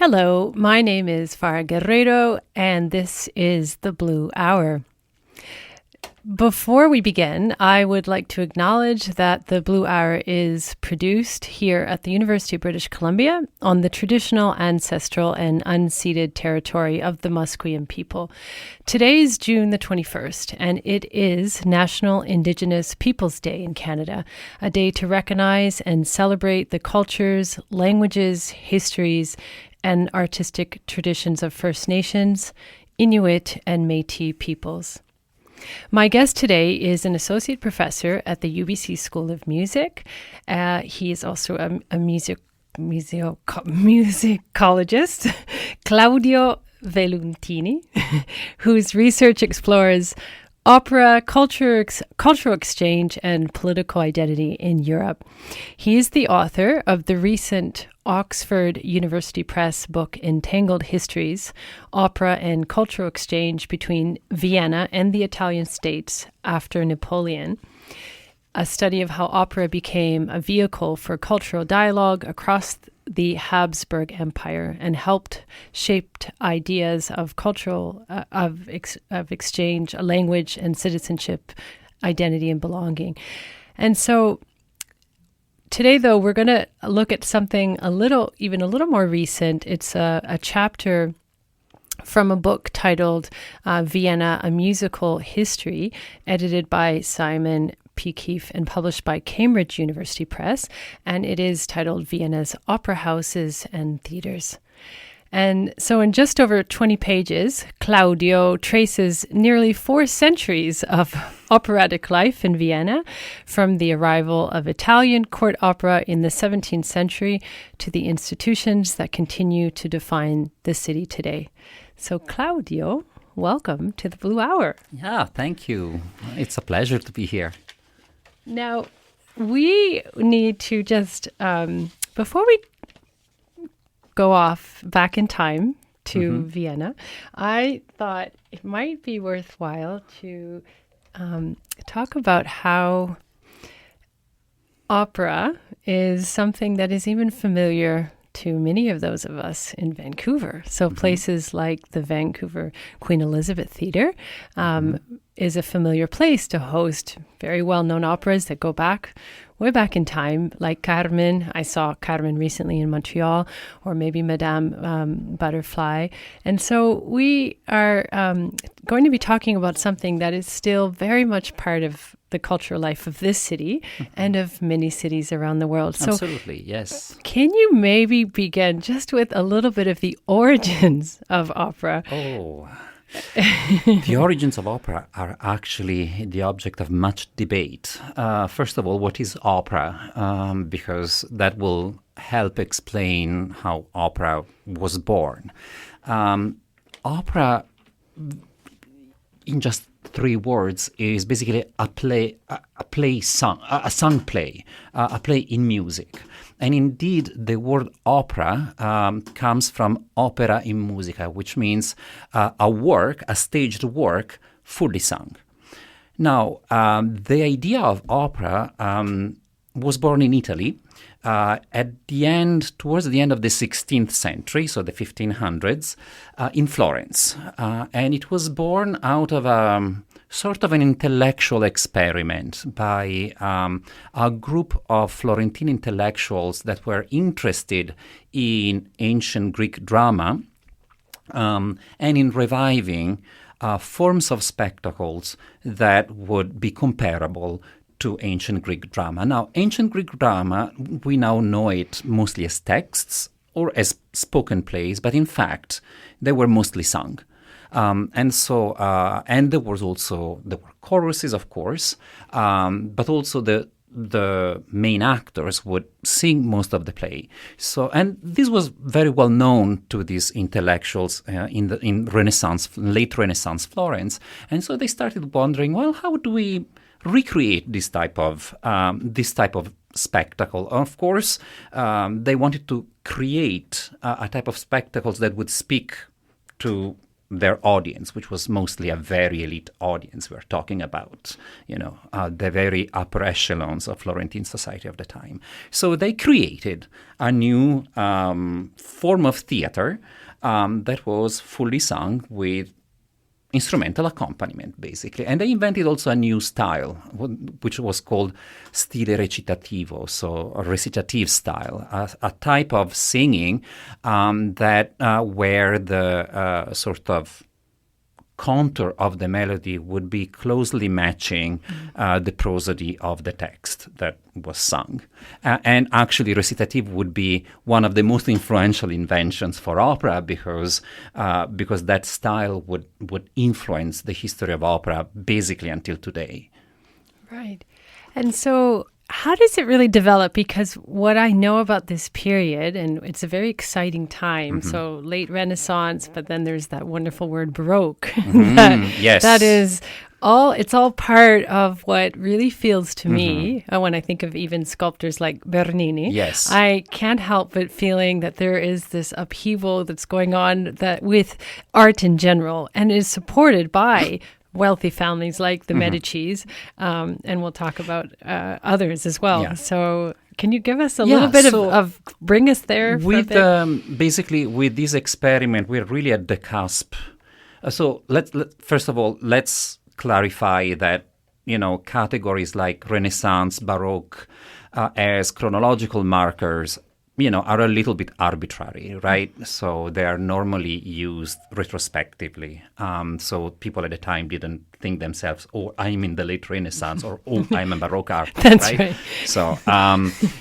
Hello, my name is Farah Guerrero, and this is the Blue Hour. Before we begin, I would like to acknowledge that the Blue Hour is produced here at the University of British Columbia on the traditional, ancestral, and unceded territory of the Musqueam people. Today is June the 21st, and it is National Indigenous Peoples Day in Canada, a day to recognize and celebrate the cultures, languages, histories, and artistic traditions of First Nations, Inuit, and Métis peoples. My guest today is an associate professor at the UBC School of Music. He is also a musicologist, Claudio Vellutini, whose research explores opera, cultural exchange, and political identity in Europe. He is the author of the recent Oxford University Press book Entangled Histories, Opera and Cultural Exchange Between Vienna and the Italian States After Napoleon, a study of how opera became a vehicle for cultural dialogue across the Habsburg Empire and helped shape ideas of cultural of exchange, language, and citizenship, identity, and belonging. And so today, though, we're going to look at something even a little more recent. It's a chapter from a book titled Vienna, A Musical History, edited by Simon P. Keefe and published by Cambridge University Press. And it is titled Vienna's Opera Houses and Theaters. And so in just over 20 pages, Claudio traces nearly 4 centuries of operatic life in Vienna, from the arrival of Italian court opera in the 17th century to the institutions that continue to define the city today. So Claudio, welcome to the Blue Hour. Yeah, thank you. It's a pleasure to be here. Now, we need to just, before we go off back in time to Vienna, I thought it might be worthwhile to talk about how opera is something that is even familiar to many of those of us in Vancouver. So places like the Vancouver Queen Elizabeth Theatre is a familiar place to host very well-known operas that go way back in time, like Carmen. I saw Carmen recently in Montreal, or maybe Madame Butterfly. And so we are going to be talking about something that is still very much part of the cultural life of this city and of many cities around the world. So absolutely, yes. Can you maybe begin just with a little bit of the origins of opera? Oh, the origins of opera are actually the object of much debate. First of all, what is opera? Because that will help explain how opera was born. Opera, in just 3 words, is basically a play in music. And indeed, the word opera comes from opera in musica, which means a staged work, fully sung. Now, the idea of opera was born in Italy towards the end of the 16th century, so the 1500s, in Florence. And it was born out of sort of an intellectual experiment by a group of Florentine intellectuals that were interested in ancient Greek drama and in reviving forms of spectacles that would be comparable to ancient Greek drama. Now, ancient Greek drama, we now know it mostly as texts or as spoken plays, but in fact, they were mostly sung. And there were choruses, of course, but also the main actors would sing most of the play. So, and this was very well known to these intellectuals in late Renaissance Florence. And so they started wondering, well, how do we recreate this type of spectacle? Of course, they wanted to create a type of spectacles that would speak to their audience, which was mostly a very elite audience. We're talking about, the very upper echelons of Florentine society of the time. So they created a new form of theater that was fully sung with instrumental accompaniment, basically. And they invented also a new style, which was called stile recitativo, so a recitative style, a type of singing that where the sort of contour of the melody would be closely matching the prosody of the text that was sung. And actually, recitative would be one of the most influential inventions for opera because that style would influence the history of opera basically until today. Right. And so how does it really develop? Because what I know about this period, and it's a very exciting time, so late Renaissance, but then there's that wonderful word Baroque. Yes. That is it's all part of what really feels to me when I think of even sculptors like Bernini. Yes. I can't help but feeling that there is this upheaval that's going on that with art in general and is supported by wealthy families like the Medicis, and we'll talk about others as well. Yeah. So can you give us a little bit of bring us there with for a bit? Basically with this experiment, we're really at the cusp. So first of all, let's clarify that categories like Renaissance, Baroque, as chronological markers, are a little bit arbitrary, right? So they are normally used retrospectively. So people at the time didn't think themselves, oh, I'm in the late Renaissance, or oh, I'm a Baroque artist. That's right. So,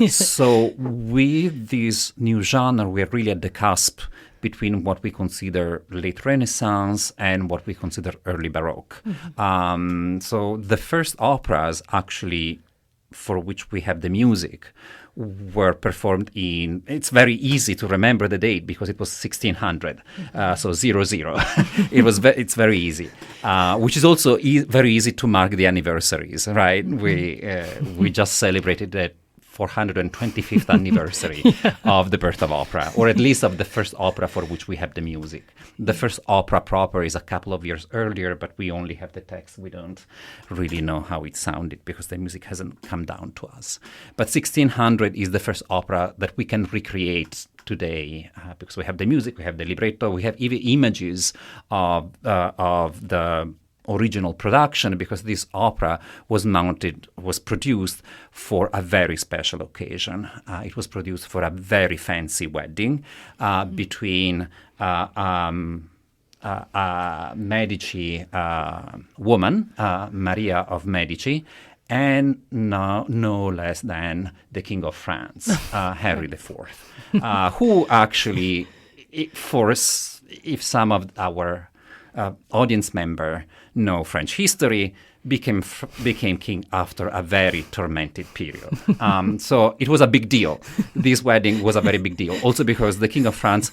so with this new genre, we're really at the cusp between what we consider late Renaissance and what we consider early Baroque. So the first operas actually for which we have the music were performed in, it's very easy to remember the date because it was 1600, so 00. It's very easy, which is also very easy to mark the anniversaries, right? We just celebrated that 425th anniversary of the birth of opera, or at least of the first opera for which we have the music. The first opera proper is a couple of years earlier, but we only have the text. We don't really know how it sounded because the music hasn't come down to us. But 1600 is the first opera that we can recreate today because we have the music, we have the libretto, we have even images of the original production, because this opera was produced for a very special occasion. It was produced for a very fancy wedding between a Medici woman, Maria of Medici, and no less than the King of France, Henry IV, who actually, if some of our audience member know French history, became king after a very tormented period. So it was a big deal. This wedding was a very big deal. Also because the King of France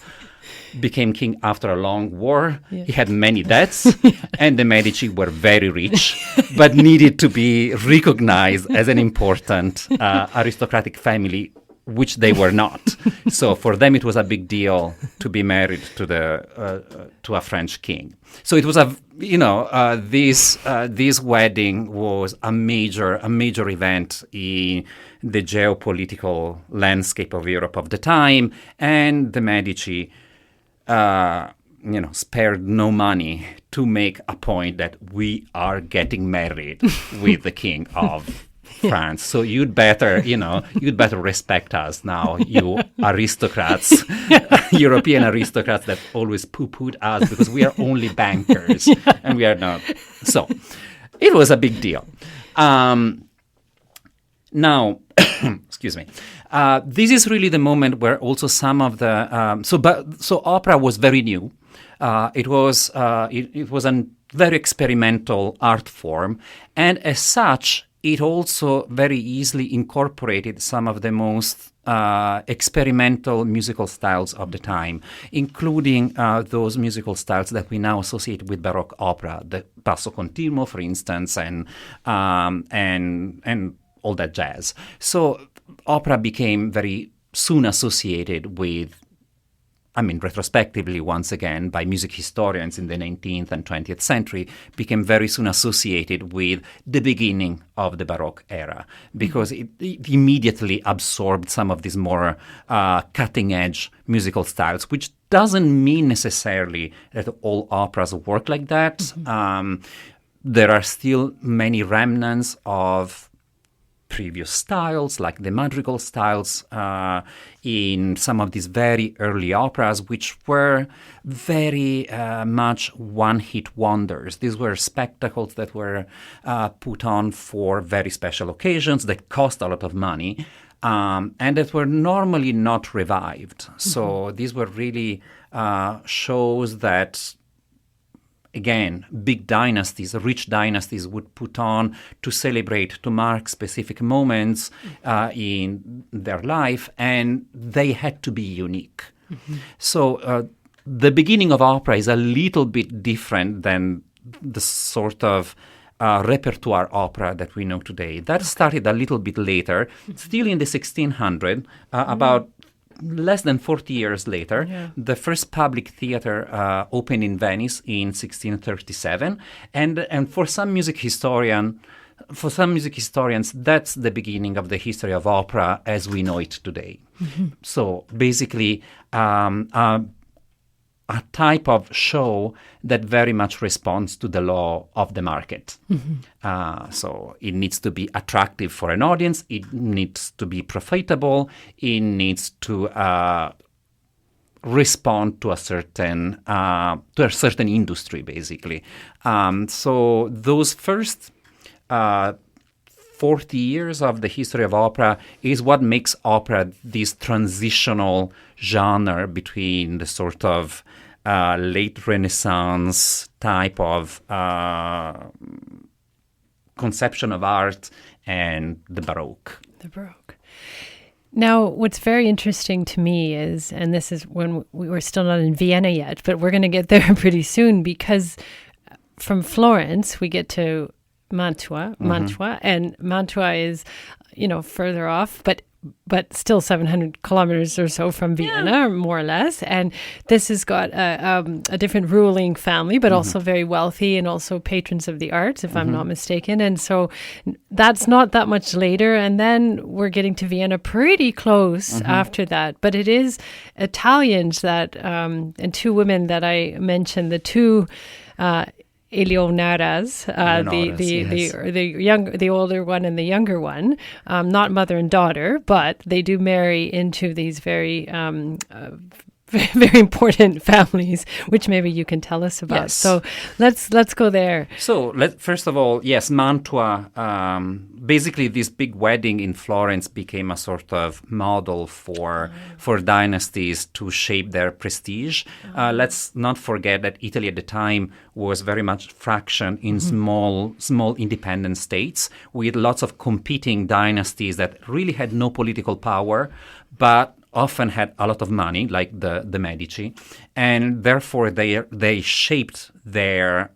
became king after a long war. Yeah. He had many debts, and the Medici were very rich, but needed to be recognized as an important aristocratic family, which they were not. So for them, it was a big deal to be married to a French king. So it was this wedding was a major event in the geopolitical landscape of Europe of the time, and the Medici, spared no money to make a point that we are getting married with the king of France. So you'd better respect us now, you aristocrats, European aristocrats that always poo-pooed us because we are only bankers and we are not. So it was a big deal. Now, excuse me. This is really the moment where also some of the so opera was very new. It was a very experimental art form, and as such, it also very easily incorporated some of the most experimental musical styles of the time, including those musical styles that we now associate with Baroque opera, the basso continuo, for instance, and all that jazz. So opera became very soon associated with retrospectively, once again, by music historians in the 19th and 20th century, became very soon associated with the beginning of the Baroque era, because it immediately absorbed some of these more cutting-edge musical styles, which doesn't mean necessarily that all operas work like that. There are still many remnants of previous styles, like the madrigal styles, in some of these very early operas, which were very much one-hit wonders. These were spectacles that were put on for very special occasions that cost a lot of money, and that were normally not revived. So these were really shows that, again, big dynasties, rich dynasties would put on to celebrate, to mark specific moments in their life, and they had to be unique. So the beginning of opera is a little bit different than the sort of repertoire opera that we know today. That started a little bit later, still in the 1600s, about less than 40 years later. The first public theater opened in Venice in 1637, and for some music historians, that's the beginning of the history of opera as we know it today. So basically, a type of show that very much responds to the law of the market. So it needs to be attractive for an audience, it needs to be profitable, it needs to respond to a certain industry, basically. So those first 40 years of the history of opera is what makes opera this transitional genre between the sort of late Renaissance type of conception of art and the Baroque. The Baroque. Now, what's very interesting to me is, and this is when we're still not in Vienna yet, but we're going to get there pretty soon, because from Florence we get to Mantua, and Mantua is, further off, but still 700 kilometers or so from Vienna, more or less. And this has got a different ruling family, but also very wealthy, and also patrons of the arts, if I'm not mistaken. And so that's not that much later. And then we're getting to Vienna pretty close after that. But it is Italians that, and two women that I mentioned, the two Eleonoras, the older one and the younger one, not mother and daughter, but they do marry into these very very important families, which maybe you can tell us about. Yes. So let's go there. So first of all, yes, Mantua. Basically, this big wedding in Florence became a sort of model for dynasties to shape their prestige. Let's not forget that Italy at the time was very much fractioned in small independent states with lots of competing dynasties that really had no political power, but often had a lot of money, like the Medici, and therefore they shaped their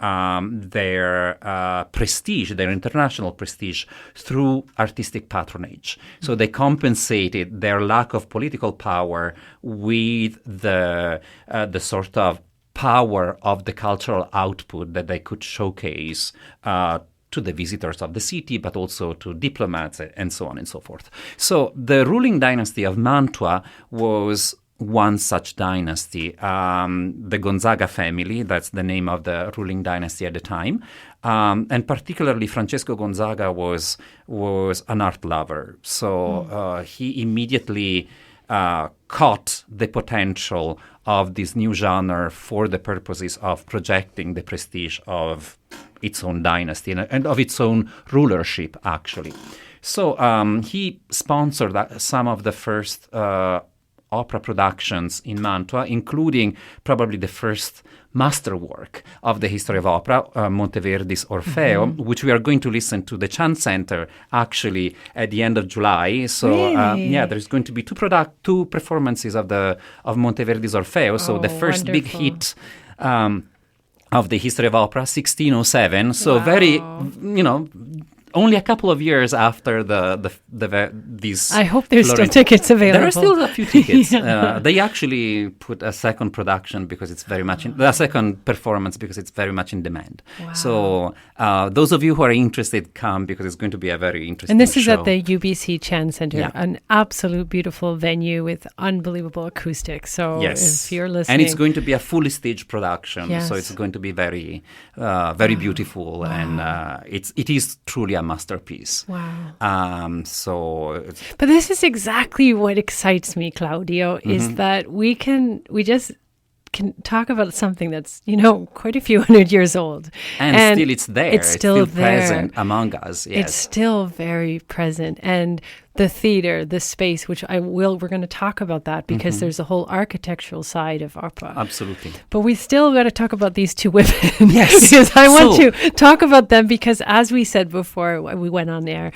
prestige, their international prestige, through artistic patronage. So they compensated their lack of political power with the sort of power of the cultural output that they could showcase to the visitors of the city, but also to diplomats and so on and so forth. So the ruling dynasty of Mantua was one such dynasty. The Gonzaga family, that's the name of the ruling dynasty at the time. And particularly Francesco Gonzaga was an art lover. So he immediately caught the potential of this new genre for the purposes of projecting the prestige of its own dynasty and of its own rulership, actually. So he sponsored some of the first opera productions in Mantua, including probably the first masterwork of the history of opera, Monteverdi's Orfeo, which we are going to listen to the Chan Center actually at the end of July. So really? There's going to be two performances of Monteverdi's Orfeo. So the first wonderful. big hit of the history of opera, 1607. So very, only a couple of years after these. I hope there's still tickets available. There are still a few tickets. Yeah. They actually put a second production because it's very much a second performance because it's very much in demand. Wow. So those of you who are interested, come, because it's going to be a very interesting And this is show. at the UBC Chan Center, Yeah. an absolute beautiful venue with unbelievable acoustics. So Yes. if you're listening, And it's going to be a fully staged production, Yes. so it's going to be very, very beautiful, and it is truly a masterpiece. wow. So But this is exactly what excites me, Claudio, Mm-hmm. is that we just can talk about something that's, quite a few hundred years old. and still it's there. It's still there. Present among us. Yes. It's still very present. And the theater, the space, which we're going to talk about that because Mm-hmm. there's a whole architectural side of opera. Absolutely. But we still got to talk about these two women. Yes. Because I want So- to talk about them because, as we said before we went on air,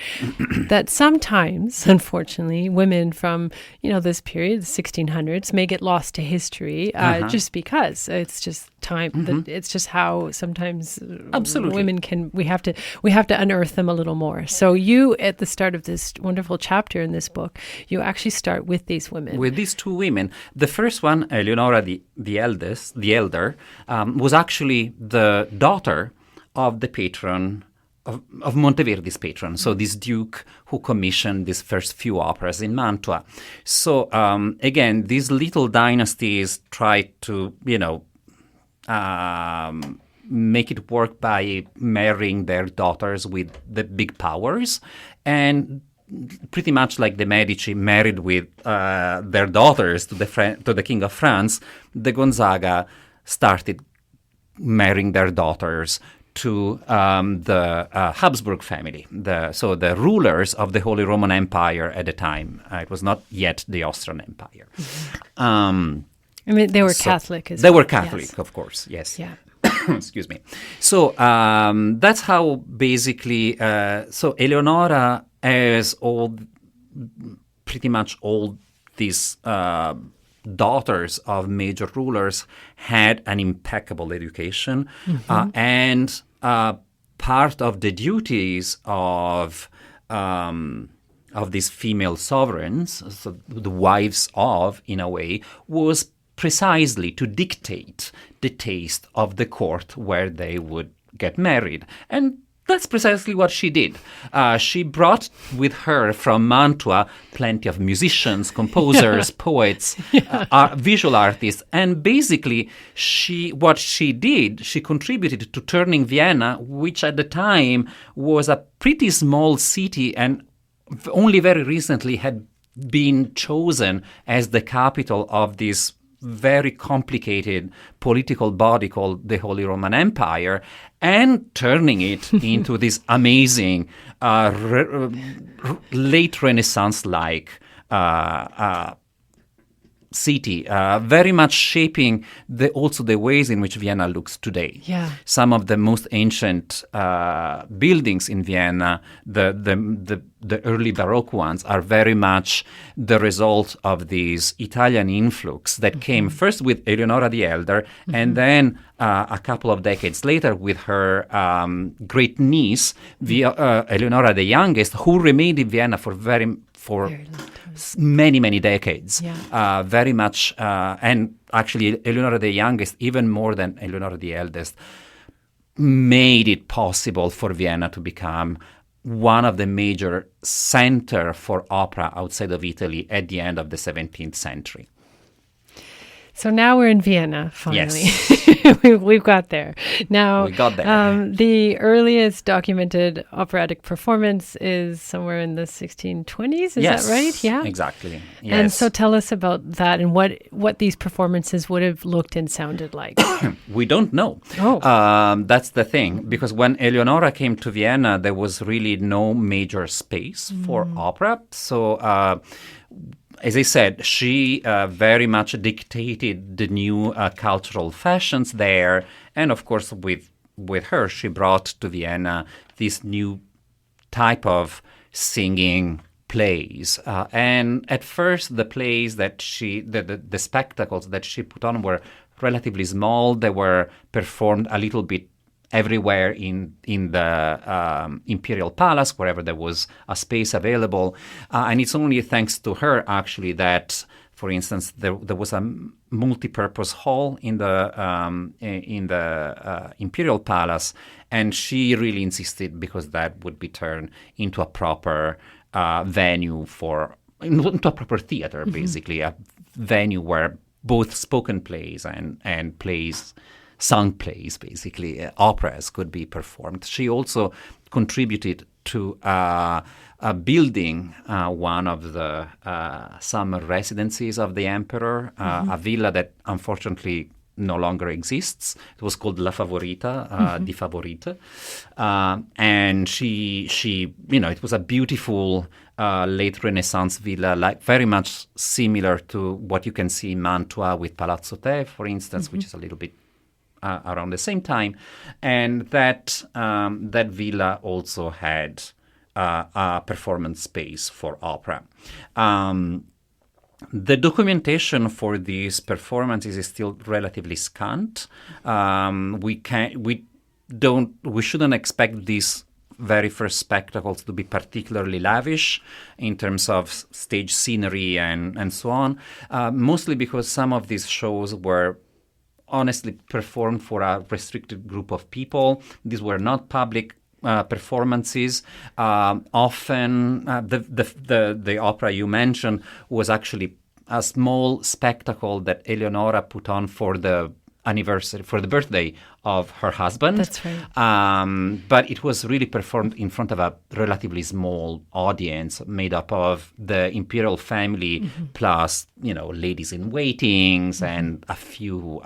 that sometimes, unfortunately, women from, this period, the 1600s, may get lost to history just because it's just time. It's just how sometimes Absolutely. women we have to unearth them a little more. So you, at the start of this wonderful chapter in this book, you actually start with these women. With these two women, the first one, Eleonora the elder, was actually the daughter of the patron of Monteverdi's patron, so this duke who commissioned these first few operas in Mantua. So again, these little dynasties try to, make it work by marrying their daughters with the big powers, and pretty much like the Medici married with their daughters to the King of France, the Gonzaga started marrying their daughters to the Habsburg family, so the rulers of the Holy Roman Empire at the time. It was not yet the Austrian Empire. I mean, they were Catholic as well. They well. were Catholic, Yes. of course, yes. Yeah. Excuse me. So that's how basically, so Eleonora, as pretty much all these daughters of major rulers, had an impeccable education, and part of the duties of these female sovereigns, so the wives of, in a way, was precisely to dictate the taste of the court where they would get married. And that's precisely what she did. She brought with her from Mantua plenty of musicians, composers, poets, visual artists. And basically, what she did, she contributed to turning Vienna, which at the time was a pretty small city and only very recently had been chosen as the capital of this very complicated political body called the Holy Roman Empire, and turning it into this amazing late Renaissance-like city, very much shaping also the ways in which Vienna looks today. Yeah. Some of the most ancient buildings in Vienna, the early Baroque ones, are very much the result of this Italian influx that came first with Eleonora the Elder, and then a couple of decades later with her great niece, Eleonora the Youngest, who remained in Vienna for very long time. Many decades. Yeah. Very much, and actually Eleonora the Youngest, even more than Eleonora the Eldest, made it possible for Vienna to become one of the major center for opera outside of Italy at the end of the 17th century. So now we're in Vienna, finally. Yes. We've got there. Now, We got there. The earliest documented operatic performance is somewhere in the 1620s, is that right? Yeah. Exactly. Yes. And so tell us about that and what these performances would have looked and sounded like. We don't know. Oh. That's the thing, because when Eleonora came to Vienna, there was really no major space for opera. So, as I said, she very much dictated the new cultural fashions there. And of course, with her, she brought to Vienna this new type of singing plays. And at first, the plays that the spectacles that she put on were relatively small. They were performed a little bit everywhere in the imperial palace, wherever there was a space available. And it's only thanks to her, actually, that, for instance, there was a multi-purpose hall in the imperial palace, and she really insisted, because that would be turned into a proper venue into a proper theater, basically, a venue where both spoken plays and plays, sung plays, basically, operas could be performed. She also contributed to building one of the summer residencies of the emperor, a villa that unfortunately no longer exists. It was called La Favorita, Di Favorita. And she, it was a beautiful late Renaissance villa, like very much similar to what you can see in Mantua with Palazzo Te, for instance, which is a little bit around the same time. And that villa also had a performance space for opera. The documentation for these performances is still relatively scant. We shouldn't expect these very first spectacles to be particularly lavish in terms of stage scenery and so on, mostly because some of these shows were honestly performed for a restricted group of people. These were not public performances. Often the opera you mentioned was actually a small spectacle that Eleonora put on for the birthday of her husband. That's right. But it was really performed in front of a relatively small audience made up of the imperial family plus, ladies in waitings and a few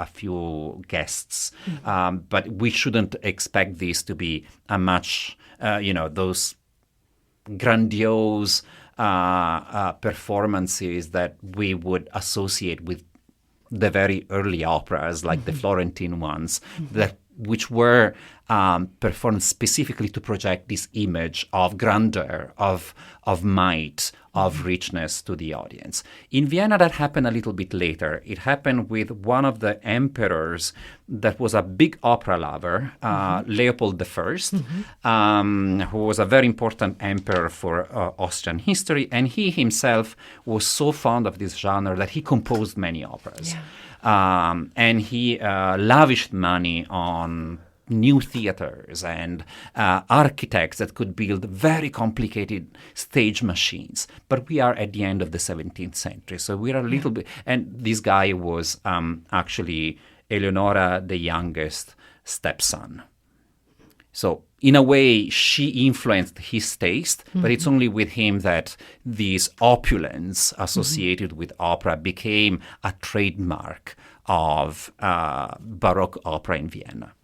guests. But we shouldn't expect this to be a much, those grandiose performances that we would associate with the very early operas, like the Florentine ones, which were performed specifically to project this image of grandeur, of might, of richness to the audience. In Vienna, that happened a little bit later. It happened with one of the emperors that was a big opera lover, Leopold I, who was a very important emperor for Austrian history. And he himself was so fond of this genre that he composed many operas. Yeah. And he lavished money on new theaters and architects that could build very complicated stage machines. But we are at the end of the 17th century, so we are a little bit... And this guy was actually Eleonora the youngest stepson. So in a way, she influenced his taste, but it's only with him that this opulence associated with opera became a trademark of Baroque opera in Vienna.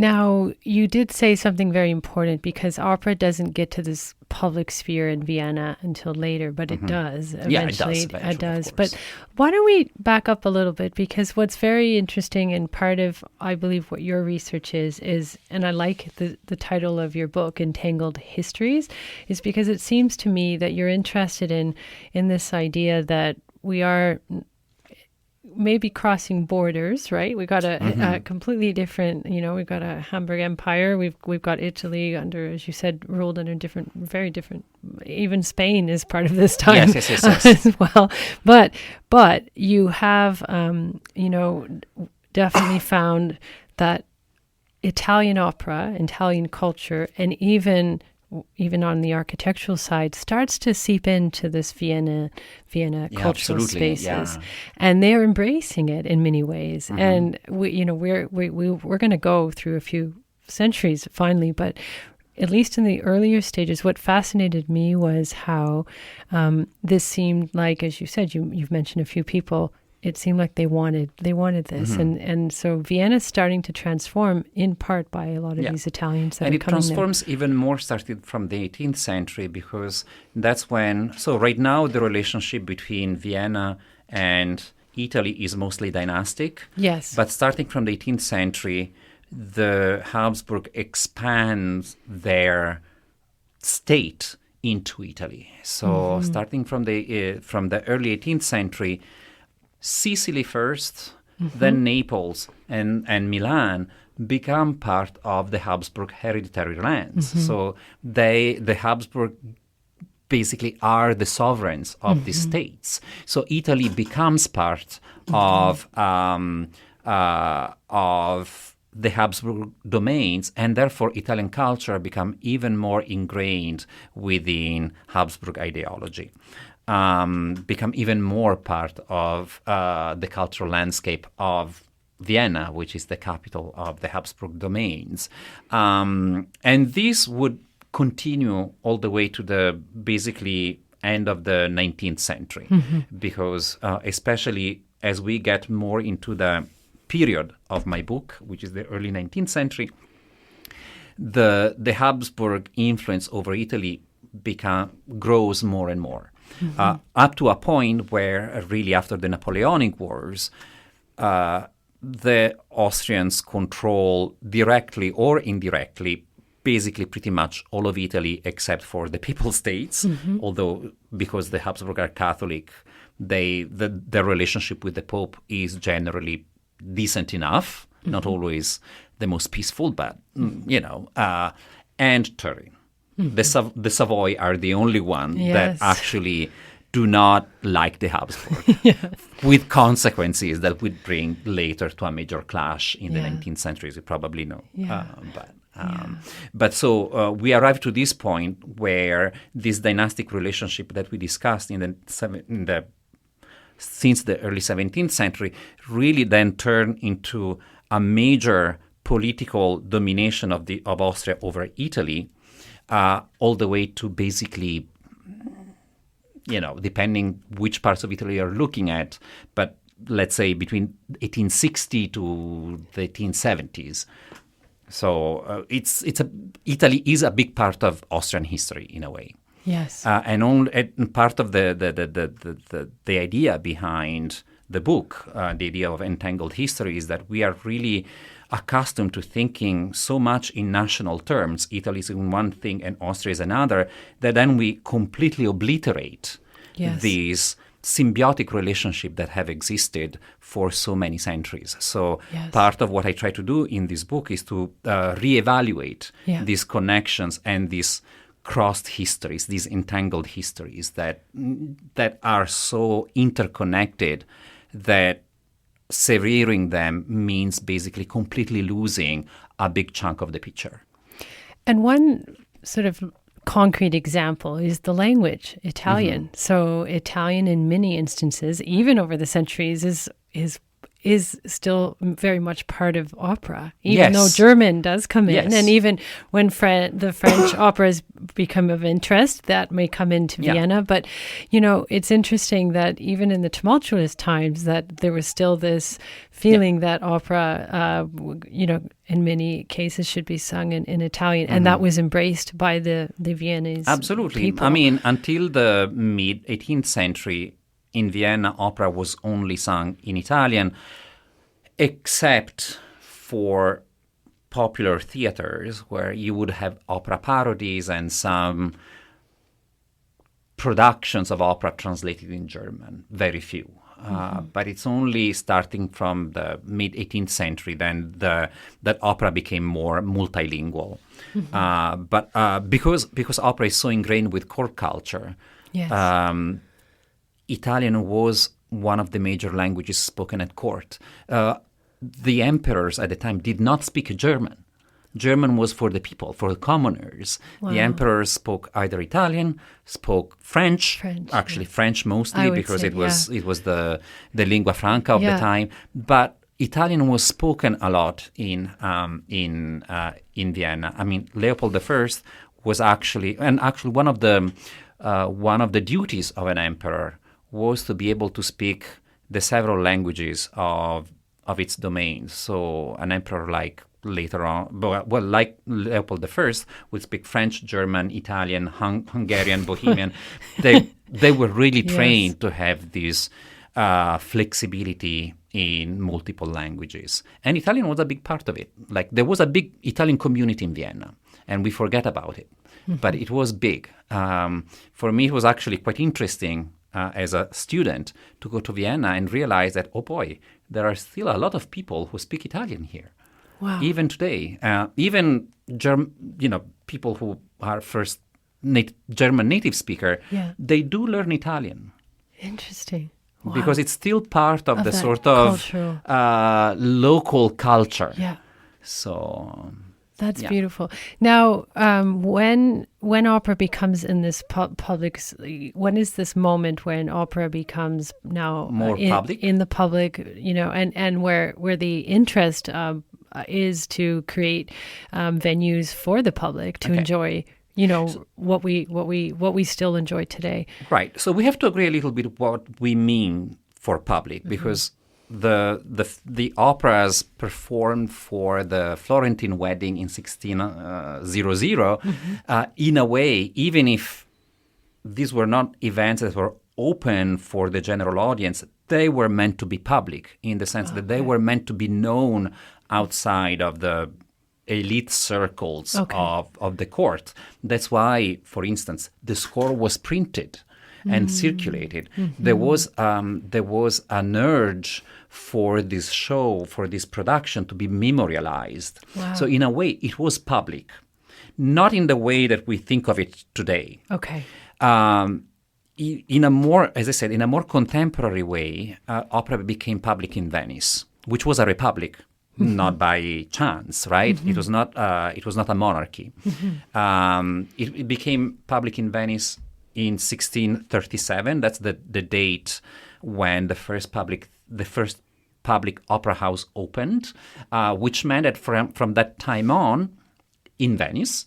Now, you did say something very important, because opera doesn't get to this public sphere in Vienna until later, but it does eventually. Yeah, it does eventually, it does. But why don't we back up a little bit? Because what's very interesting, and part of, I believe, what your research is, and I like the title of your book, Entangled Histories, is because it seems to me that you're interested in this idea that we are maybe crossing borders, right? We got a completely different, we've got a Hamburg Empire. We've got Italy under, as you said, ruled under very different. Even Spain is part of this time, yes. as well. But you have, definitely found that Italian opera, Italian culture, and even on the architectural side, starts to seep into this Vienna cultural spaces, and they're embracing it in many ways. And we're going to go through a few centuries finally, but at least in the earlier stages, what fascinated me was how this seemed like, as you said, you've mentioned a few people. It seemed like they wanted this, and so Vienna's starting to transform in part by a lot of these Italians that and are it coming transforms even more started from the 18th century, because that's when. So right now the relationship between Vienna and Italy is mostly dynastic. Yes, but starting from the 18th century, the Habsburg expands their state into Italy. So starting from the early 18th century. Sicily first, then Naples and Milan become part of the Habsburg hereditary lands. So the Habsburg basically are the sovereigns of the states. So Italy becomes part of the Habsburg domains, and therefore Italian culture become even more ingrained within Habsburg ideology, become even more part of the cultural landscape of Vienna, which is the capital of the Habsburg domains. And this would continue all the way to the basically end of the 19th century, because especially as we get more into the period of my book, which is the early 19th century, the Habsburg influence over Italy grows more and more, up to a point where really after the Napoleonic Wars, the Austrians control directly or indirectly basically pretty much all of Italy except for the Papal States, although because the Habsburg are Catholic, their relationship with the Pope is generally decent enough, not always the most peaceful, but, and Turin. The Savoy are the only one that actually do not like the Habsburg, with consequences that would bring later to a major clash in the 19th century, as you probably know. But so we arrive to this point where this dynastic relationship that we discussed since the early 17th century really then turned into a major political domination of Austria over Italy, all the way to basically, depending which parts of Italy you're looking at, but let's say between 1860 to the 1870s. So Italy is a big part of Austrian history in a way. Yes. And part of the idea behind the book, the idea of Entangled Histories, is that we are really accustomed to thinking so much in national terms. Italy is in one thing and Austria is another, that then we completely obliterate these symbiotic relationship that have existed for so many centuries. So part of what I try to do in this book is to reevaluate these connections and these crossed histories, these entangled histories that are so interconnected that severing them means basically completely losing a big chunk of the picture. And one sort of concrete example is the language, Italian. So Italian in many instances, even over the centuries, is still very much part of opera, even though German does come in. And even when the French operas become of interest, that may come into Vienna. But, it's interesting that even in the tumultuous times that there was still this feeling that opera, in many cases should be sung in Italian. And that was embraced by the Viennese people. I mean, until the mid-18th century, in Vienna, opera was only sung in Italian, except for popular theaters where you would have opera parodies and some productions of opera translated in German, very few. But it's only starting from the mid-18th century then that opera became more multilingual. But because opera is so ingrained with court culture, Italian was one of the major languages spoken at court. The emperors at the time did not speak German. German was for the people, for the commoners. Wow. The emperors spoke either Italian, spoke French actually French mostly because it was the lingua franca of the time. But Italian was spoken a lot in Vienna. I mean, Leopold I was actually one of the duties of an emperor was to be able to speak the several languages of its domains. So an emperor like Leopold I would speak French, German, Italian, Hungarian, Bohemian. They were really trained to have this flexibility in multiple languages. And Italian was a big part of it. Like there was a big Italian community in Vienna, and we forget about it. But it was big. For me, it was actually quite interesting as a student to go to Vienna and realize that, oh boy, there are still a lot of people who speak Italian here. Wow. even today. Even people who are first German native speaker, Yeah. they do learn Italian. Interesting. Wow. Because it's still part of the that sort of cultural. local culture. Yeah. So That's yeah. beautiful. Now, when opera becomes in this public, when is this moment when opera becomes now More public? in the public? And where the interest is to create venues for the public to enjoy. What we still enjoy today. Right. So we have to agree a little bit what we mean for public, because the operas performed for the Florentine wedding in 1600, in a way, even if these were not events that were open for the general audience, they were meant to be public in the sense that they were meant to be known outside of the elite circles of the court. That's why, for instance, the score was printed and circulated. There was an urge for this show, for this production to be memorialized. Wow. So in a way, it was public, not in the way that we think of it today. Okay. In a more, as I said, in a more contemporary way, opera became public in Venice, which was a republic. Not by chance, right? It was not a monarchy. It became public in Venice in 1637. That's the date when the first public opera house opened, which meant that from that time on, in Venice,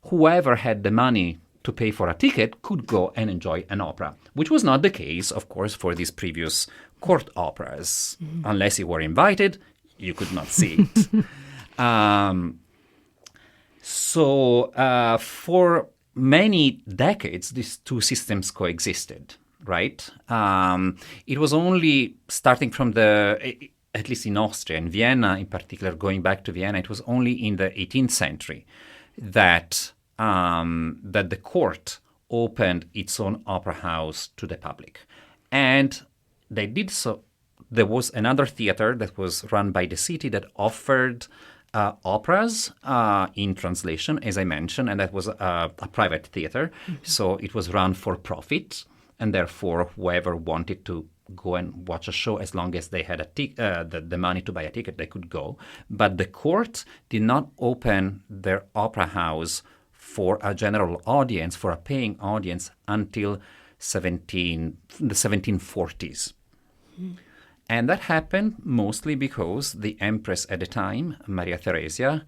whoever had the money to pay for a ticket could go and enjoy an opera, which was not the case, of course, for these previous court operas. Unless you were invited, you could not see it. So for many decades, these two systems coexisted, right? It was only starting from at least in Austria, in Vienna in particular, going back to Vienna, it was only in the 18th century that the court opened its own opera house to the public. And they did so. There was another theater that was run by the city that offered operas in translation, as I mentioned, and that was a private theater. So it was run for profit, and therefore whoever wanted to go and watch a show, as long as they had the money to buy a ticket, they could go. But the court did not open their opera house for a general audience, for a paying audience, until the 1740s. And that happened mostly because the empress at the time, Maria Theresia,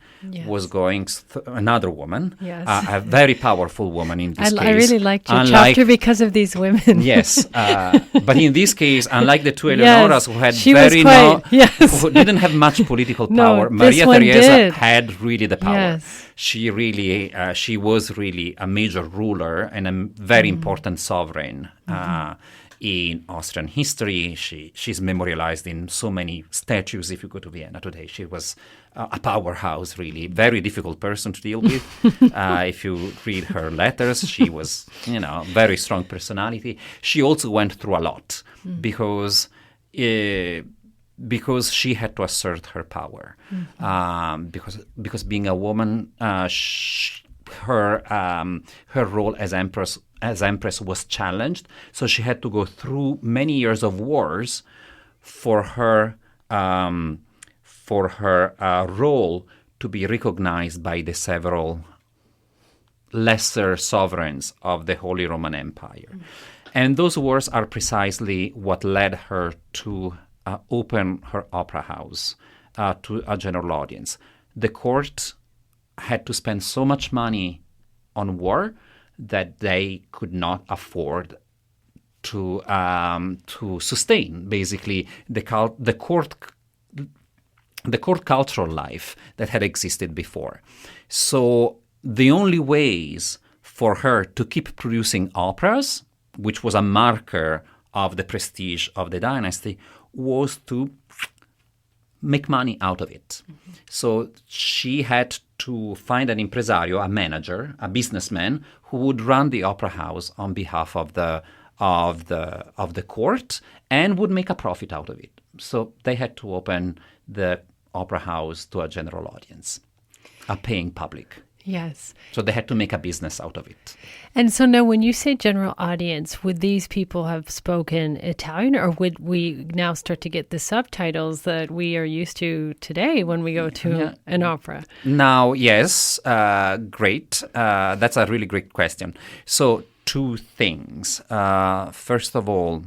was going, another woman, a very powerful woman in this case. I really liked your chapter because of these women. Yes. But in this case, unlike the two Eleonoras who had who didn't have much political power, Maria Theresia had really the power. Yes. She was really a major ruler and a very important sovereign. In Austrian history, she's memorialized in so many statues. If you go to Vienna today, she was a powerhouse, really. Very difficult person to deal with. If you read her letters, she was, very strong personality. She also went through a lot because she had to assert her power. Because being a woman, her role as empress was challenged, so she had to go through many years of wars for her role to be recognized by the several lesser sovereigns of the Holy Roman Empire. And those wars are precisely what led her to open her opera house to a general audience. The court had to spend so much money on war that they could not afford to sustain basically the court cultural life that had existed before. So the only ways for her to keep producing operas, which was a marker of the prestige of the dynasty, was to make money out of it. So she had to find an impresario, a manager, a businessman who would run the opera house on behalf of the court and would make a profit out of it. So they had to open the opera house to a general audience, a paying public. Yes. So they had to make a business out of it. And so now when you say general audience, would these people have spoken Italian, or would we now start to get the subtitles that we are used to today when we go to an opera? Now, yes, great. That's a really great question. So 2 things. First of all,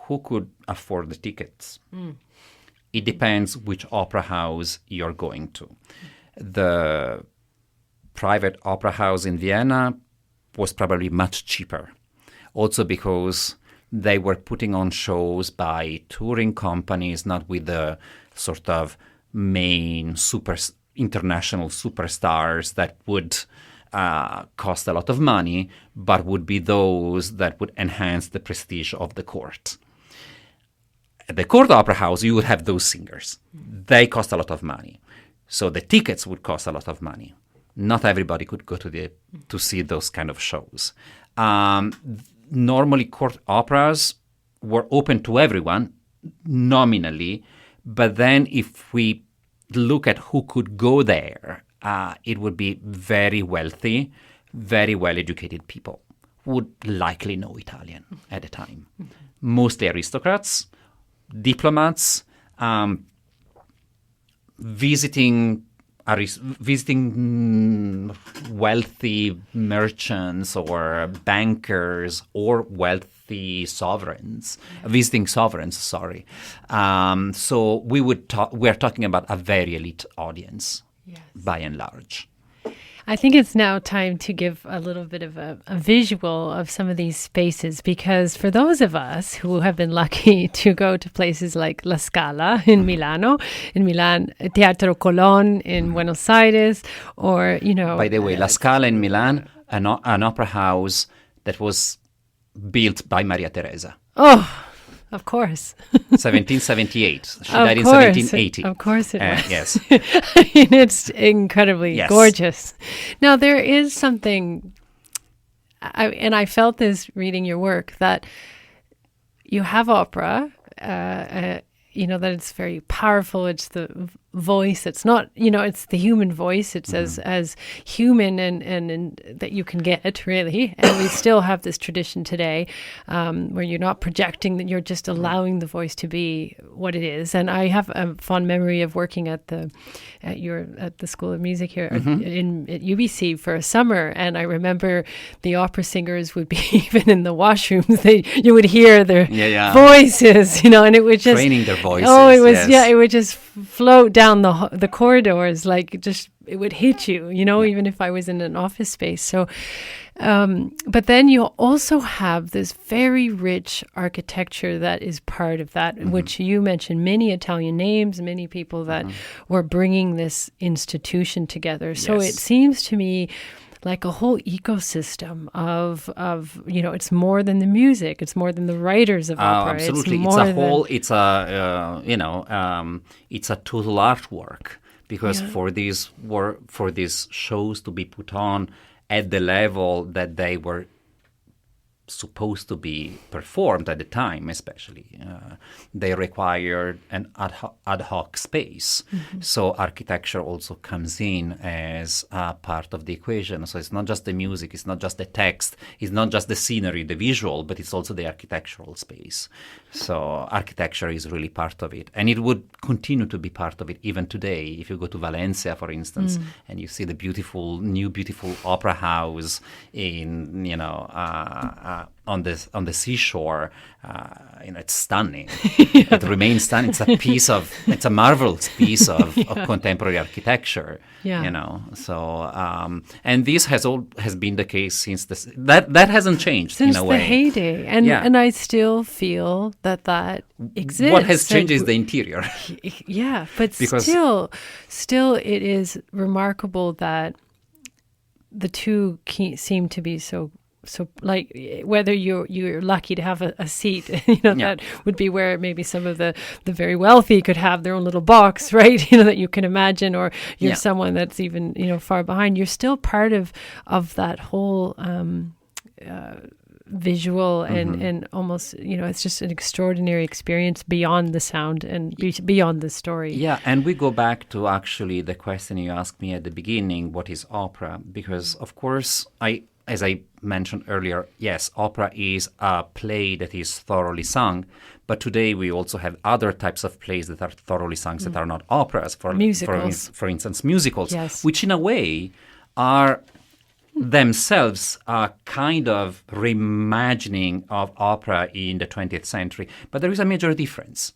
who could afford the tickets? It depends which opera house you're going to. The private opera house in Vienna was probably much cheaper. Also because they were putting on shows by touring companies, not with the sort of main international superstars that would cost a lot of money, but would be those that would enhance the prestige of the court. At the court opera house, you would have those singers. They cost a lot of money. So the tickets would cost a lot of money. Not everybody could go to see those kind of shows. Normally, court operas were open to everyone, nominally, but then if we look at who could go there, it would be very wealthy, very well-educated people who would likely know Italian at the time. Mostly aristocrats, diplomats, visiting wealthy merchants or bankers or wealthy sovereigns, visiting sovereigns, sorry. So we're talking about a very elite audience, by and large. I think it's now time to give a little bit of a visual of some of these spaces, because for those of us who have been lucky to go to places like La Scala in Milan, Teatro Colón in Buenos Aires, or, By the way, La Scala in Milan, an opera house that was built by Maria Teresa. Oh, of course. 1778. She died in 1780. Of course it was. Yes. I mean, it's incredibly gorgeous. Now, there is something, and I felt this reading your work, that you have opera, that it's very powerful. It's the voice. It's not, it's the human voice. It's as human and that you can get, really. And we still have this tradition today where you're not projecting, that you're just allowing the voice to be what it is. And I have a fond memory of working at the School of Music here at UBC for a summer, and I remember the opera singers would be even in the washrooms. You would hear their voices, and it would just training their voices. Oh, it was it would just float down the corridors, like it would hit you, even if I was in an office space. So, but then you also have this very rich architecture that is part of that, which you mentioned many Italian names, many people that were bringing this institution together. So it seems to me like a whole ecosystem of it's more than the music, it's more than the writers of opera. Absolutely, it's a total artwork, because for these shows to be put on at the level that they were supposed to be performed at the time, especially, they required an ad hoc space. So architecture also comes in as a part of the equation. So it's not just the music, it's not just the text, it's not just the scenery, the visual, but it's also the architectural space. So architecture is really part of it, and it would continue to be part of it even today. If you go to Valencia, for instance, and you see the beautiful opera house in on the seashore, it's stunning. It remains stunning. It's a marvelous piece of contemporary architecture. So and this has been the case since that hasn't changed since in a way. The heyday, and I still feel that exists. What has changed is the interior. But still, it is remarkable that the two seem to be so, like, whether you're lucky to have a seat, that would be where maybe some of the very wealthy could have their own little box, right? That you can imagine, or you're someone that's even, far behind. You're still part of that whole visual and almost, it's just an extraordinary experience beyond the sound and beyond the story. Yeah, and we go back to actually the question you asked me at the beginning, what is opera? Because, of course, as I mentioned earlier, yes, opera is a play that is thoroughly sung, but today we also have other types of plays that are thoroughly sung that are not operas. Musicals. For instance, musicals, Yes. which in a way are themselves a kind of reimagining of opera in the 20th century. But there is a major difference,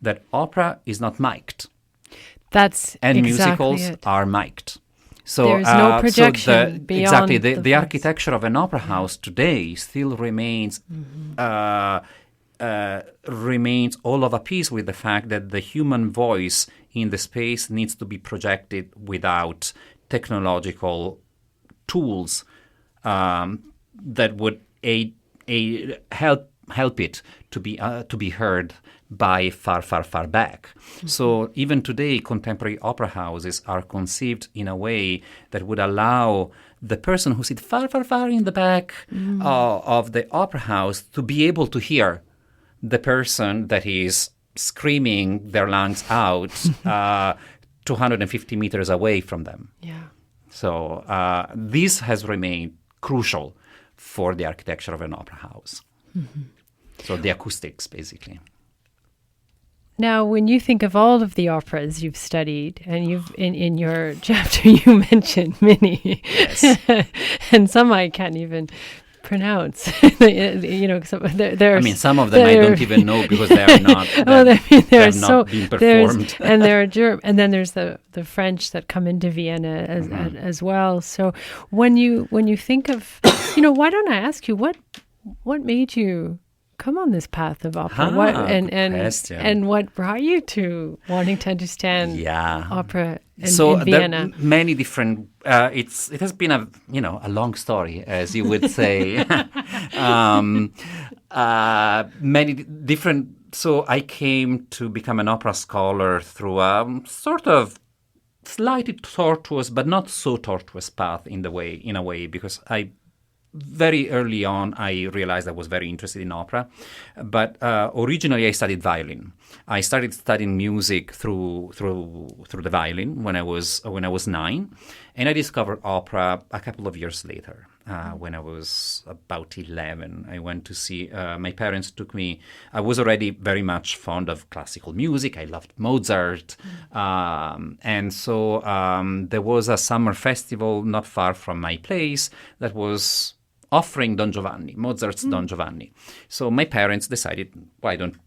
that opera is not mic'd. That's and exactly musicals it. are mic'd. So There's no projection beyond exactly the the voice. architecture of an opera house today still remains remains all of a piece with the fact that the human voice in the space needs to be projected without technological tools that would help it to be heard by far back. So even today, contemporary opera houses are conceived in a way that would allow the person who sits far in the back of the opera house to be able to hear the person that is screaming their lungs out 250 meters away from them. Yeah. So this has remained crucial for the architecture of an opera house. So the acoustics, basically. Now, when you think of all of the operas you've studied, and you've in your chapter you mentioned many, Yes. and some I can't even pronounce. There. I mean, some of them I don't even know because they are not. They have not been performed. And there are and then there's the French that come into Vienna as well. So when you think of, why don't I ask you what made you come on this path of opera? And what brought you to wanting to understand opera in Vienna? There are many different. It has been a long story, as you would say. Many different. So I came to become an opera scholar through a sort of slightly tortuous, but not so tortuous path in a way, because very early on, I realized I was very interested in opera, but originally I studied violin. I started studying music through the violin when I was 9, and I discovered opera a couple of years later. When I was about 11, I went to see. My parents took me. I was already very much fond of classical music. I loved Mozart, and so there was a summer festival not far from my place that was offering Don Giovanni, Mozart's Don Giovanni. So my parents decided, why don't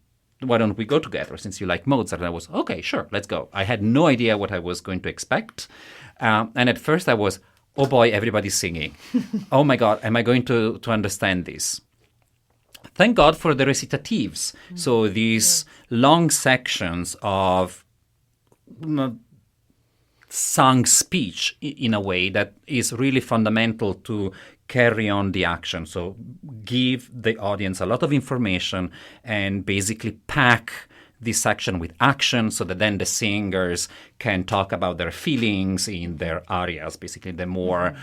we go together since you like Mozart? And I was, okay, sure, let's go. I had no idea what I was going to expect. And at first I was, oh boy, everybody's singing. Oh my God, am I going to understand this? Thank God for the recitatives. So these long sections of sung speech in a way that is really fundamental to carry on the action. So give the audience a lot of information and basically pack this section with action so that then the singers can talk about their feelings in their arias, basically the more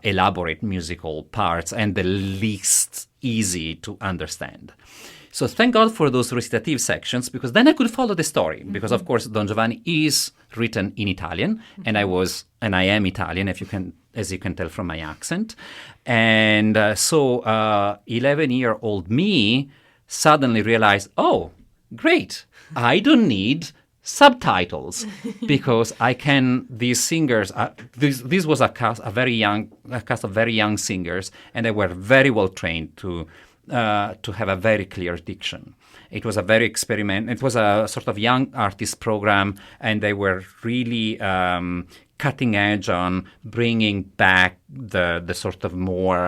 elaborate musical parts and the least easy to understand. So thank God for those recitative sections, because then I could follow the story. Because of course Don Giovanni is written in Italian, and I am Italian, as you can tell from my accent. And so 11-year-old me suddenly realized, oh, great, I don't need subtitles because I can. These singers, this was a cast of very young singers, and they were very well trained to have a very clear diction. It was a very It was a sort of young artist program, and they were really cutting edge on bringing back the sort of more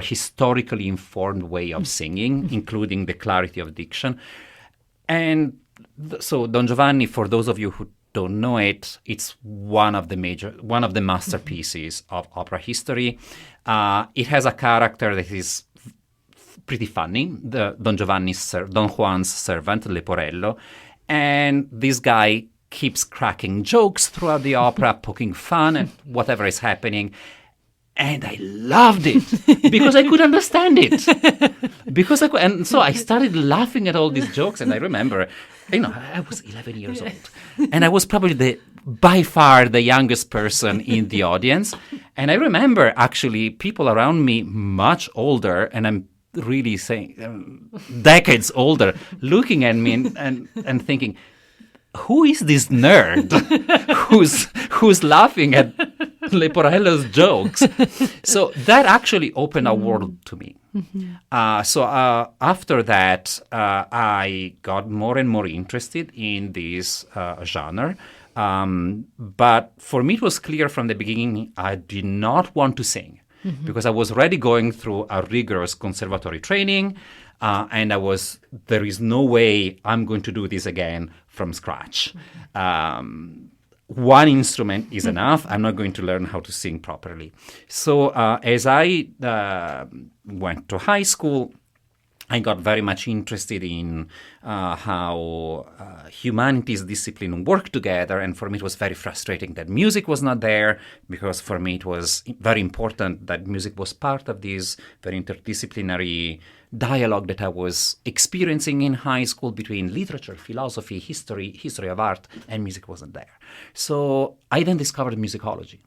historically informed way of singing, including the clarity of diction. And so Don Giovanni, for those of you who don't know it, it's one of the masterpieces of opera history. It has a character that is pretty funny, Don Juan's servant, Leporello, and this guy keeps cracking jokes throughout the opera, poking fun at whatever is happening. And I loved it because I could understand it. And so I started laughing at all these jokes. And I remember, I was 11 years old, and I was probably by far the youngest person in the audience. And I remember actually people around me much older, and I'm really saying decades older, looking at me and thinking, who is this nerd who's laughing at Leporello's jokes? So that actually opened a world to me. So after that, I got more and more interested in this genre. But for me, it was clear from the beginning I did not want to sing because I was already going through a rigorous conservatory training. And there is no way I'm going to do this again from scratch. One instrument is enough. I'm not going to learn how to sing properly. So as I went to high school, I got very much interested in how humanities discipline work together. And for me, it was very frustrating that music was not there, because for me, it was very important that music was part of this very interdisciplinary dialogue that I was experiencing in high school between literature, philosophy, history of art, and music wasn't there. So I then discovered musicology.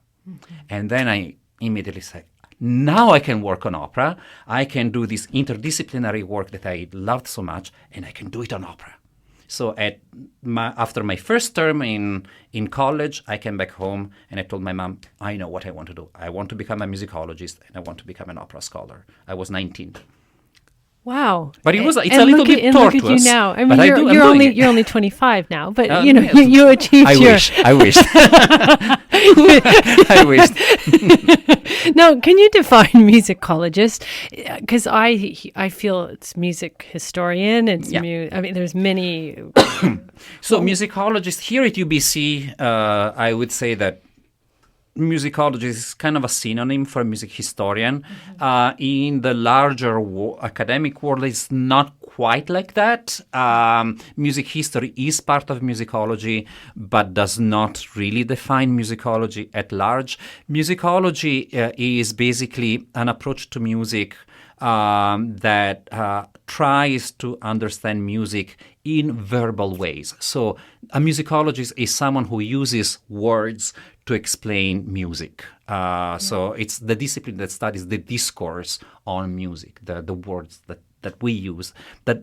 And then I immediately said, now I can work on opera. I can do this interdisciplinary work that I loved so much, and I can do it on opera. So after my first term in college, I came back home and I told my mom, I know what I want to do. I want to become a musicologist and I want to become an opera scholar. I was 19. Wow! But it's a little bit tortuous. Look at you now. I mean, you're only 25 now, but yes. you achieved I wish. I wish. Now, can you define musicologist? Because I feel it's music historian. I mean, there's many. So musicologist here at UBC, I would say that musicologist is kind of a synonym for music historian. In the larger academic world, it's not quite like that. Music history is part of musicology, but does not really define musicology at large. Musicology is basically an approach to music that tries to understand music in verbal ways. So a musicologist is someone who uses words to explain music. So it's the discipline that studies the discourse on music, the words that we use, that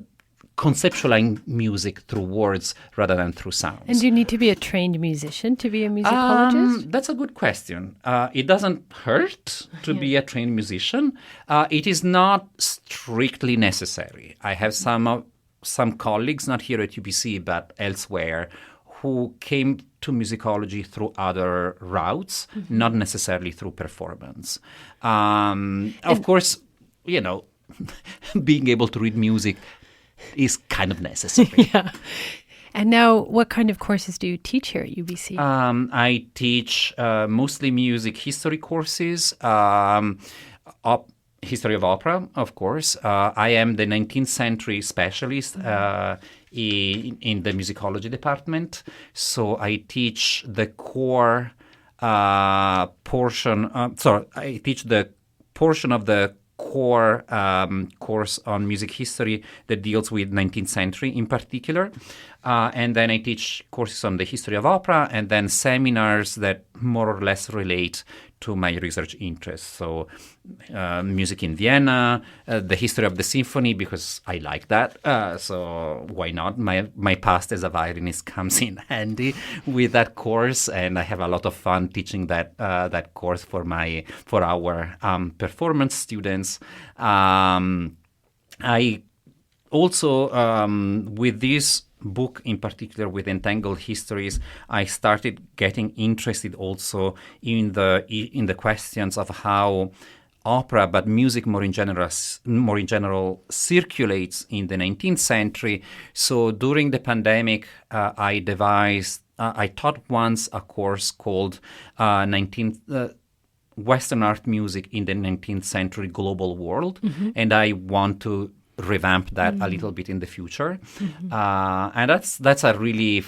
conceptualize music through words rather than through sounds. And do you need to be a trained musician to be a musicologist? That's a good question. It doesn't hurt to be a trained musician. It is not strictly necessary. I have some colleagues, not here at UBC, but elsewhere, who came to musicology through other routes, not necessarily through performance. Of course, being able to read music is kind of necessary. Yeah. And now, what kind of courses do you teach here at UBC? I teach mostly music history courses, history of opera, of course. I am the 19th century specialist in the musicology department. So I teach the core portion. I teach the portion of the core course on music history that deals with 19th century in particular. And then I teach courses on the history of opera, and then seminars that more or less relate to my research interests. So music in Vienna, the history of the symphony, because I like that. So why not? My past as a violinist comes in handy with that course, and I have a lot of fun teaching that course for our performance students. I also, with this book in particular, with Entangled Histories, I started getting interested also in the questions of how opera, but music more in general, circulates in the 19th century. So during the pandemic, I taught once a course called Western Art Music in the 19th Century Global World, and I want to revamp that a little bit in the future. And that's a really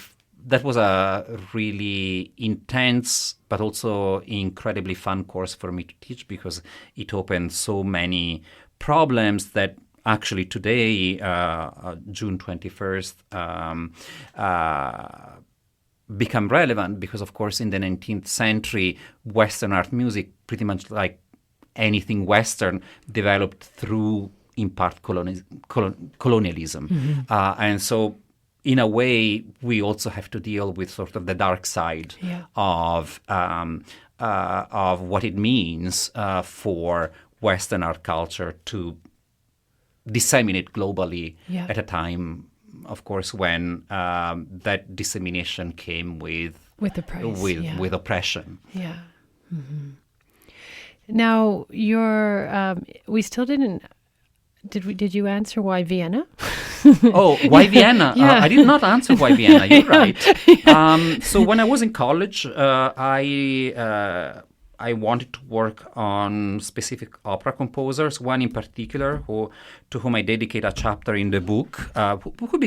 that was a really intense but also incredibly fun course for me to teach, because it opened so many problems that actually today, June 21st, become relevant, because of course in the 19th century, Western art music, pretty much like anything Western, developed through, in part, colonialism. And so in a way, we also have to deal with sort of the dark side of what it means for Western art culture to disseminate globally at a time, of course, when that dissemination came with the price, with oppression. Yeah. Now, we still didn't. Did you answer why Vienna? Oh, why Vienna? I did not answer why Vienna. You're right. So when I was in college, I wanted to work on specific opera composers, one in particular to whom I dedicate a chapter in the book, who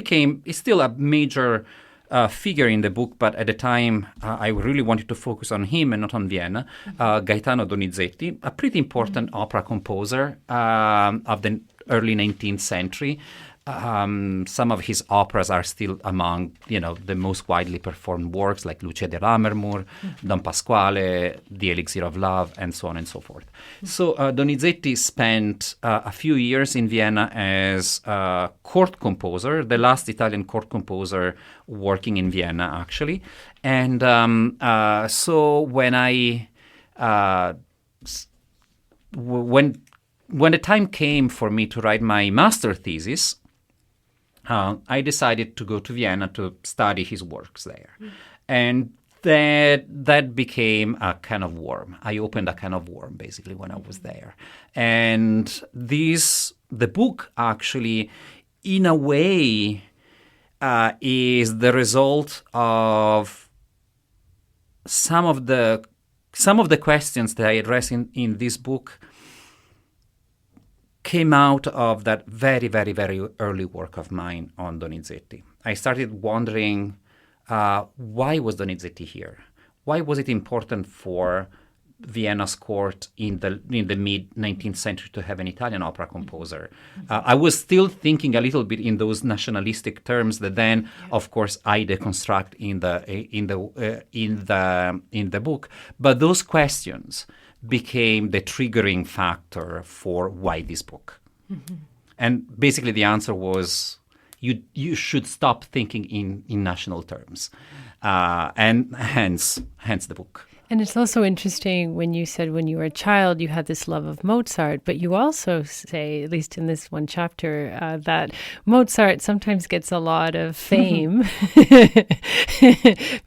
is still a major figure in the book, but at the time I really wanted to focus on him and not on Vienna, Gaetano Donizetti, a pretty important opera composer of the early 19th century. Some of his operas are still among, the most widely performed works, like Lucia di Lammermoor, Don Pasquale, The Elixir of Love, and so on and so forth. So Donizetti spent a few years in Vienna as a court composer, the last Italian court composer working in Vienna, actually. And so when when the time came for me to write my master thesis, I decided to go to Vienna to study his works there. And that became a kind of worm. I opened a kind of worm, basically, when I was there. And the book actually, in a way, is the result of some of the questions that I address in this book came out of that very, very, very early work of mine on Donizetti. I started wondering, why was Donizetti here? Why was it important for Vienna's court in the mid-19th century to have an Italian opera composer? I was still thinking a little bit in those nationalistic terms that then, of course, I deconstruct in the book. But those questions became the triggering factor for why this book. And basically the answer was, you should stop thinking in national terms. And hence the book. And it's also interesting when you said when you were a child you had this love of Mozart, but you also say, at least in this one chapter, that Mozart sometimes gets a lot of fame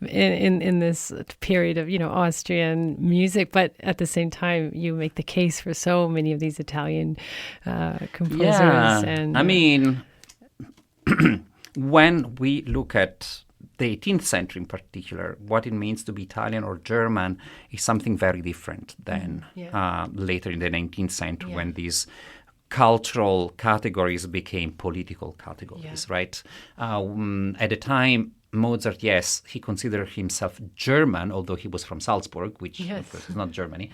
in this period of Austrian music, but at the same time you make the case for so many of these Italian composers. Yeah. And I mean, when we look at the 18th century in particular, what it means to be Italian or German is something very different than later in the 19th century when these cultural categories became political categories, right? At the time, Mozart, yes, he considered himself German, although he was from Salzburg, which of course is not Germany.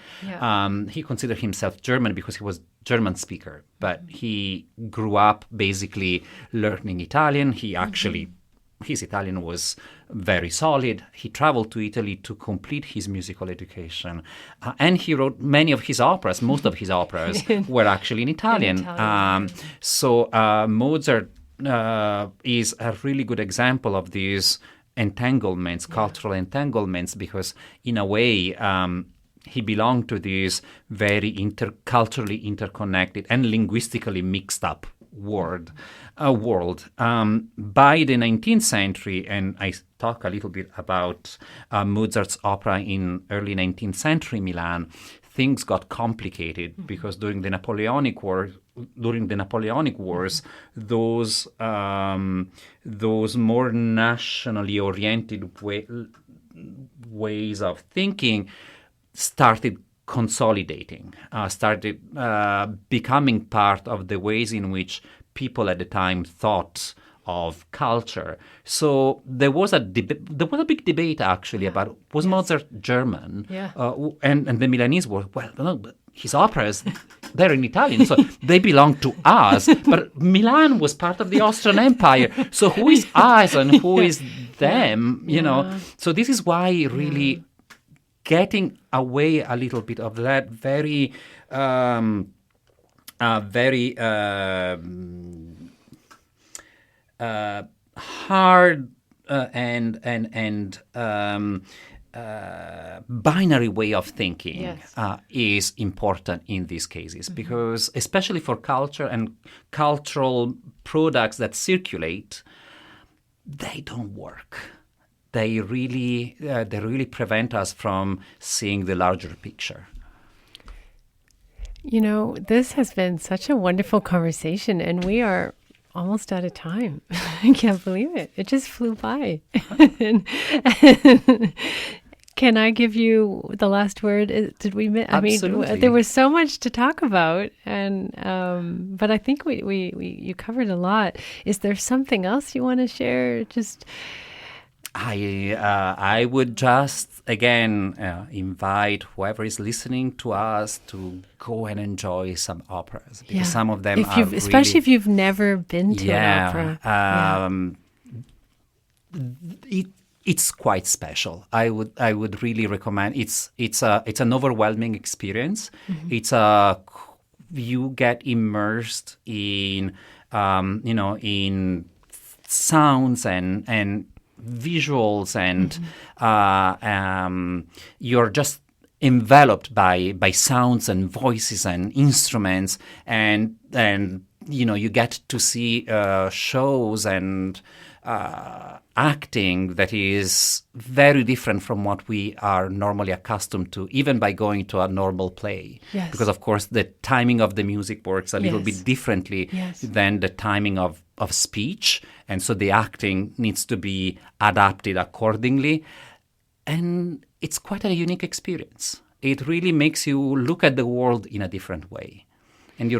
He considered himself German because he was German speaker, but he grew up basically learning Italian. He actually... His Italian was very solid. He traveled to Italy to complete his musical education. And he wrote many of his operas. Most of his operas were actually in Italian. So Mozart is a really good example of these entanglements, cultural entanglements, because in a way he belonged to this very culturally interconnected and linguistically mixed up world. By the 19th century, and I talk a little bit about Mozart's opera in early 19th century Milan, things got complicated because during the Napoleonic Wars, those more nationally oriented ways of thinking started consolidating, started becoming part of the ways in which people at the time thought of culture. So there was a big debate actually about, was Mozart German? Yeah. And the Milanese were, well, no, but his operas, they're in Italian, so they belong to us. But Milan was part of the Austrian Empire, so who is us and who is them? You know. So this is why really getting away a little bit of that very hard and binary way of thinking is important in these cases, because especially for culture and cultural products that circulate, they don't work. They really prevent us from seeing the larger picture. You know, this has been such a wonderful conversation, and we are almost out of time. I can't believe it. It just flew by. Can I give you the last word? Did we? Absolutely. I mean, there was so much to talk about, and but I think you covered a lot. Is there something else you want to share? Just. I would just again invite whoever is listening to us to go and enjoy some operas, because some of them are especially if you've never been to an opera. It's quite special. I would really recommend. It's an overwhelming experience. You get immersed in in sounds and visuals, and you're just enveloped by sounds and voices and instruments, and you get to see shows and acting that is very different from what we are normally accustomed to, even by going to a normal play. Yes. Because of course the timing of the music works a little bit differently than the timing of speech, and so the acting needs to be adapted accordingly, and it's quite a unique experience. It really makes you look at the world in a different way. And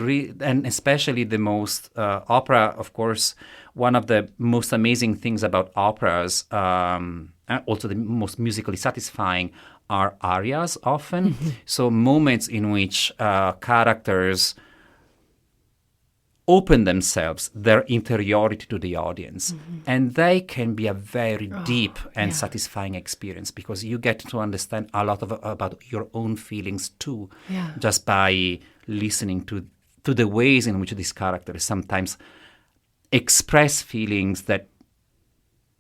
and especially the most opera, of course, one of the most amazing things about operas, also the most musically satisfying, are arias often. So moments in which characters open themselves, their interiority to the audience. And they can be a very deep and satisfying experience, because you get to understand a lot about your own feelings too, just by listening to the ways in which these characters sometimes express feelings that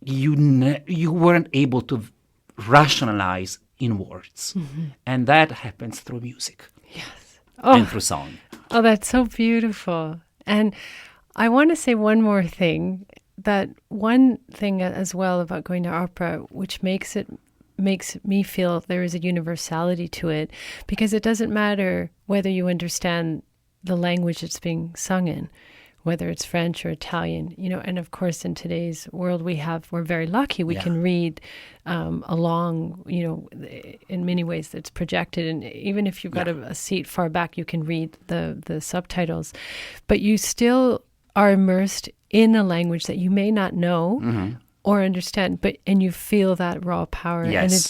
you weren't able to rationalize in words. And that happens through music and through song. Oh, that's so beautiful. And I want to say one more thing, that one thing as well about going to opera, which makes me feel there is a universality to it, because it doesn't matter whether you understand the language it's being sung in, whether it's French or Italian, and of course in today's world we're very lucky. We can read along, in many ways it's projected, and even if you've got a seat far back, you can read the subtitles, but you still are immersed in a language that you may not know or understand, and you feel that raw power, and it's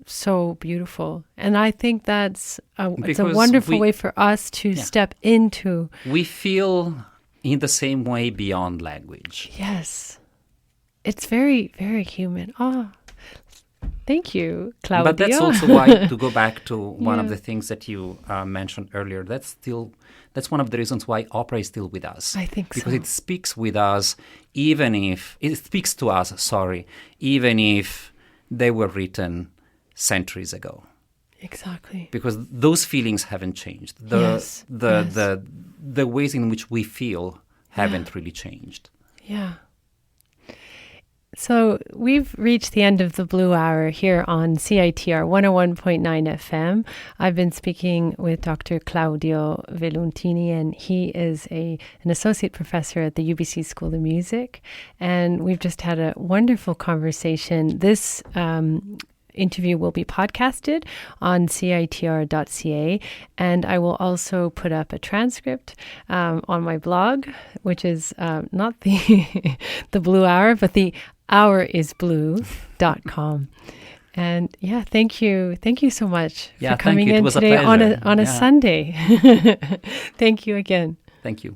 so beautiful. And I think it's a wonderful way for us to step into. We feel in the same way beyond language. Yes. It's very, very human. Oh, thank you, Claudio. But that's also why, to go back to one of the things that you mentioned earlier, that's one of the reasons why opera is still with us. I think because it speaks with us, even if they were written centuries ago. Exactly. Because those feelings haven't changed. The ways in which we feel haven't really changed. Yeah. So we've reached the end of the Blue Hour here on CITR 101.9 FM. I've been speaking with Dr. Claudio Vellutini, and he is an associate professor at the UBC School of Music. And we've just had a wonderful conversation. This interview will be podcasted on CITR.ca, and I will also put up a transcript on my blog, which is not the the Blue Hour, but the hourisblue.com. And yeah, thank you so much for coming in today on a Sunday. Thank you again. Thank you.